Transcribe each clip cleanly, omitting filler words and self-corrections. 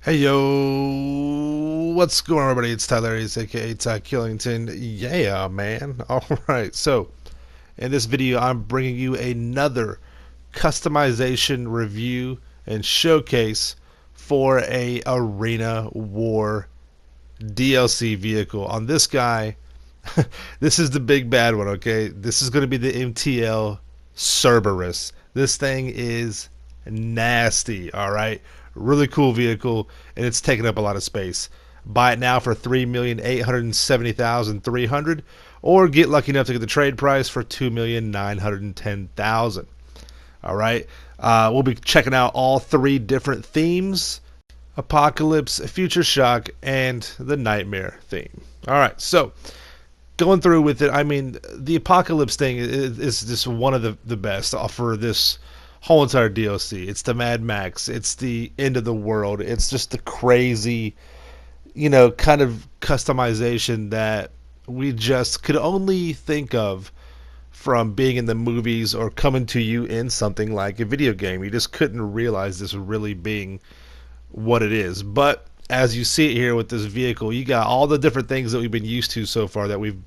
Hey yo, what's going on, everybody? It's Tylarious, aka Ty Killington. Yeah, man. Alright, so in this video, I'm bringing you another customization review and showcase for a Arena War DLC vehicle. On this guy, this is the big bad one, okay? This is going to be the MTL Cerberus. This thing is nasty, alright? Really cool vehicle, and it's taking up a lot of space. Buy it now for $3,870,300, or get lucky enough to get the trade price for $2,910,000. All right, we'll be checking out all three different themes: Apocalypse, Future Shock, and the Nightmare theme. All right, so going through with it, I mean, the Apocalypse thing is just one of the best for this whole entire DLC. It's the Mad Max. It's the end of the world. It's just the crazy, kind of customization that we just could only think of from being in the movies or coming to you in something like a video game. You just couldn't realize this really being what it is. But as you see it here with this vehicle, you got all the different things that we've been used to so far, that we've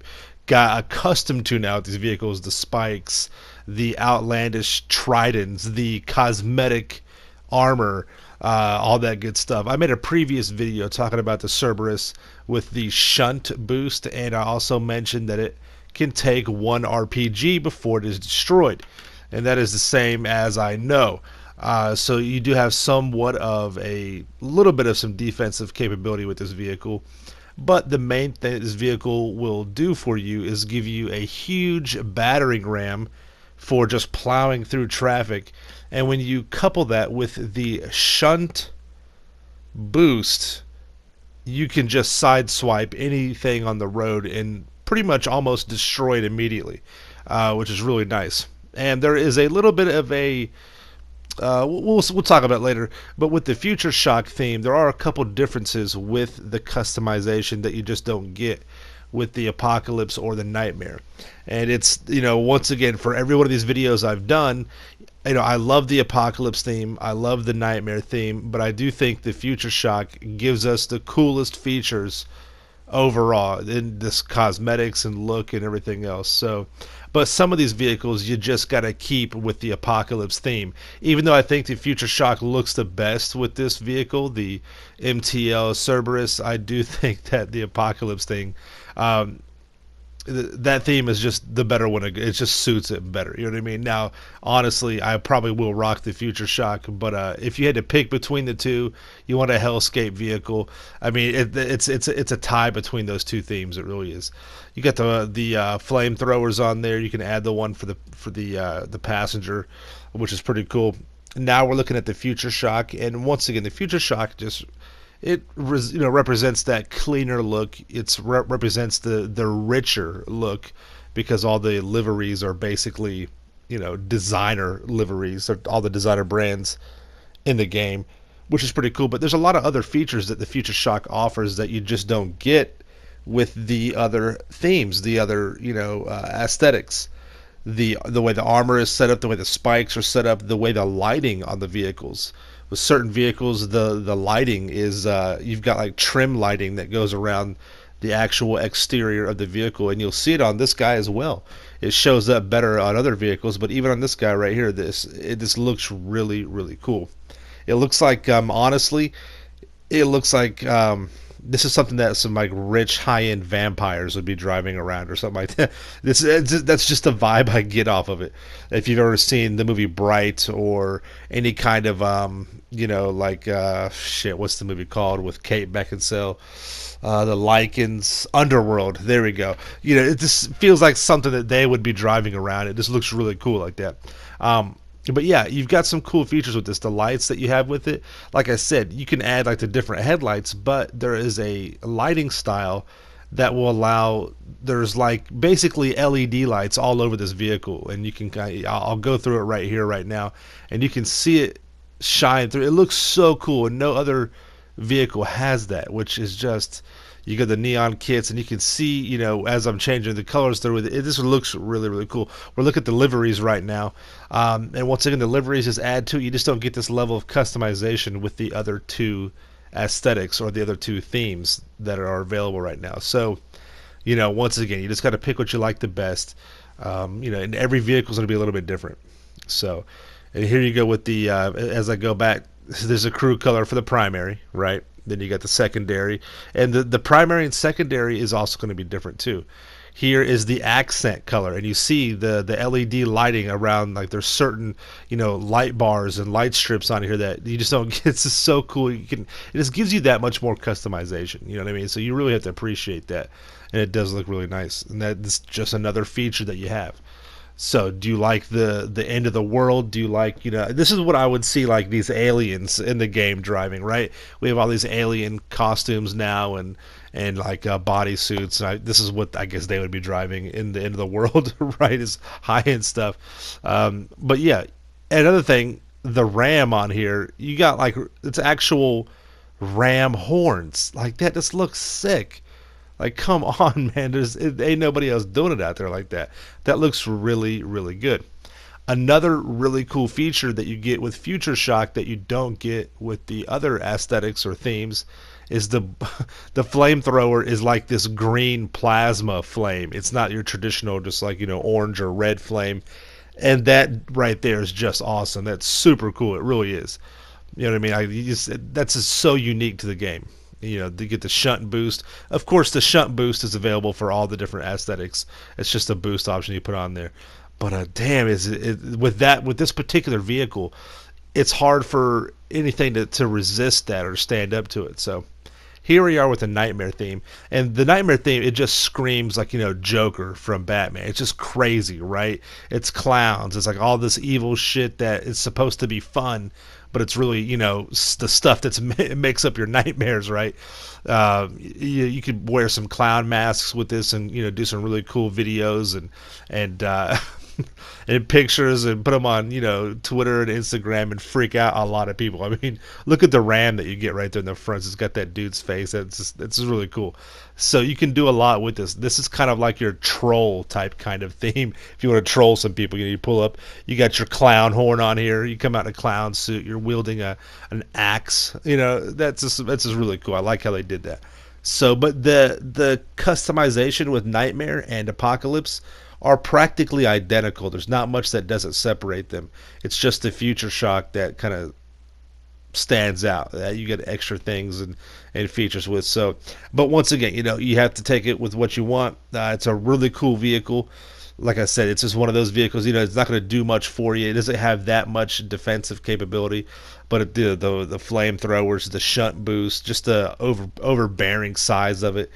got accustomed to now with these vehicles: the spikes, the outlandish tridents, the cosmetic armor, all that good stuff. I made a previous video talking about the Cerberus with the shunt boost, and I also mentioned that it can take one RPG before it is destroyed, and that is the same as I know. So you do have somewhat of a little bit of some defensive capability with this vehicle. But the main thing this vehicle will do for you is give you a huge battering ram for just plowing through traffic. And when you couple that with the shunt boost, you can just sideswipe anything on the road and pretty much almost destroy it immediately, which is really nice. And there is a little bit of a we'll talk about it later. But with the Future Shock theme, there are a couple differences with the customization that you just don't get with the Apocalypse or the Nightmare. And it's, once again, for every one of these videos I've done, I love the Apocalypse theme, I love the Nightmare theme, but I do think the Future Shock gives us the coolest features overall in this cosmetics and look and everything else. So, but some of these vehicles you just got to keep with the Apocalypse theme. Even though I think the Future Shock looks the best with this vehicle, the MTL Cerberus, I do think that the Apocalypse thing, that theme is just the better one. It just suits it better. You know what I mean? Now, honestly, I probably will rock the Future Shock, but if you had to pick between the two, you want a Hellscape vehicle. I mean, it's a tie between those two themes. It really is. You got the flamethrowers on there. You can add the one for the passenger, which is pretty cool. Now we're looking at the Future Shock, and once again, the Future Shock just represents that cleaner look. It represents the richer look, because all the liveries are basically designer liveries, or all the designer brands in the game, which is pretty cool. But there's a lot of other features that the Future Shock offers that you just don't get with the other themes, the other aesthetics. The way the armor is set up, the way the spikes are set up, the way the lighting on the vehicles. With certain vehicles, the lighting is you've got like trim lighting that goes around the actual exterior of the vehicle, and you'll see it on this guy as well. It shows up better on other vehicles, but even on this guy right here, this looks really, really cool. It looks like, honestly, it looks like this is something that some like rich high-end vampires would be driving around or something like that. That's just the vibe I get off of it. If you've ever seen the movie Bright, or any kind of what's the movie called with Kate Beckinsale? The Lycans Underworld. There we go. It just feels like something that they would be driving around. It just looks really cool like that. But yeah, you've got some cool features with this. The lights that you have with it, like I said, you can add like the different headlights, but there is a lighting style that will allow, there's like basically LED lights all over this vehicle, and you can I'll go through it right here right now, and you can see it shine through. It looks so cool, and no other vehicle has that, which is just, you got the neon kits, and you can see, as I'm changing the colors through it, this looks really, really cool. We're looking at the liveries right now, and once again, the liveries just add to it. You just don't get this level of customization with the other two aesthetics or the other two themes that are available right now. So, once again, you just got to pick what you like the best. And every vehicle is going to be a little bit different. So, and here you go with the, as I go back, there's a crew color for the primary, right? Then you got the secondary. And the primary and secondary is also going to be different too. Here is the accent color, and you see the LED lighting around, like there's certain light bars and light strips on here that you just don't get. It's just so cool. It just gives you that much more customization. You know what I mean? So you really have to appreciate that, and it does look really nice. And that's just another feature that you have. So, do you like the end of the world? Do you like, this is what I would see, like these aliens in the game driving, right? We have all these alien costumes now and like bodysuits. This is what I guess they would be driving in the end of the world, right? Is high end stuff. But yeah, another thing, the ram on here, you got like it's actual ram horns. Like that just looks sick. Like, come on, man. Ain't nobody else doing it out there like that. That looks really, really good. Another really cool feature that you get with Future Shock that you don't get with the other aesthetics or themes is the flamethrower is like this green plasma flame. It's not your traditional just like, orange or red flame. And that right there is just awesome. That's super cool. It really is. You know what I mean? That's just so unique to the game. To get the shunt boost. Of course, the shunt boost is available for all the different aesthetics. It's just a boost option you put on there. But damn, with this particular vehicle, it's hard for anything to resist that or stand up to it. So here we are with the Nightmare theme, and the Nightmare theme, it just screams like Joker from Batman. It's just crazy, right? It's clowns. It's like all this evil shit that is supposed to be fun, but it's really the stuff that makes up your nightmares, right? You could wear some clown masks with this and do some really cool videos and and pictures and put them on Twitter and Instagram and freak out a lot of people. I mean, look at the ram that you get right there in the front. It's got that dude's face. It's just really cool. So you can do a lot with this. This is kind of like your troll type kind of theme. If you want to troll some people, you pull up. You got your clown horn on here. You come out in a clown suit. You're wielding an axe. That's just really cool. I like how they did that. So, but the customization with Nightmare and Apocalypse are practically identical. There's not much that doesn't separate them. It's just the Future Shock that kind of stands out. You get extra things and features with. So, but once again, you have to take it with what you want. It's a really cool vehicle. Like I said, it's just one of those vehicles. It's not going to do much for you. It doesn't have that much defensive capability, but the flamethrowers, the shunt boost, just the overbearing size of it,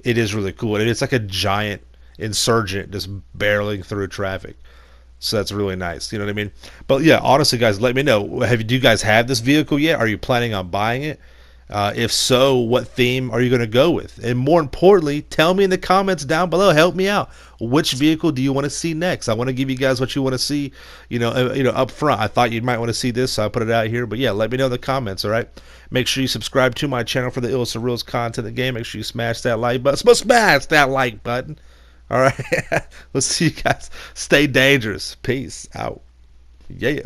it is really cool. And it's like a giant insurgent just barreling through traffic. So that's really nice. You know what I mean? But yeah, honestly, guys, let me know. Do you guys have this vehicle yet? Are you planning on buying it? If so, what theme are you going to go with? And more importantly, tell me in the comments down below. Help me out. Which vehicle do you want to see next? I want to give you guys what you want to see. Up front. I thought you might want to see this, so I put it out here. But yeah, let me know in the comments. All right. Make sure you subscribe to my channel for the Ills and Reels content in the game. Make sure you smash that like button. Smash that like button. All right. We'll see you guys. Stay dangerous. Peace out. Yeah.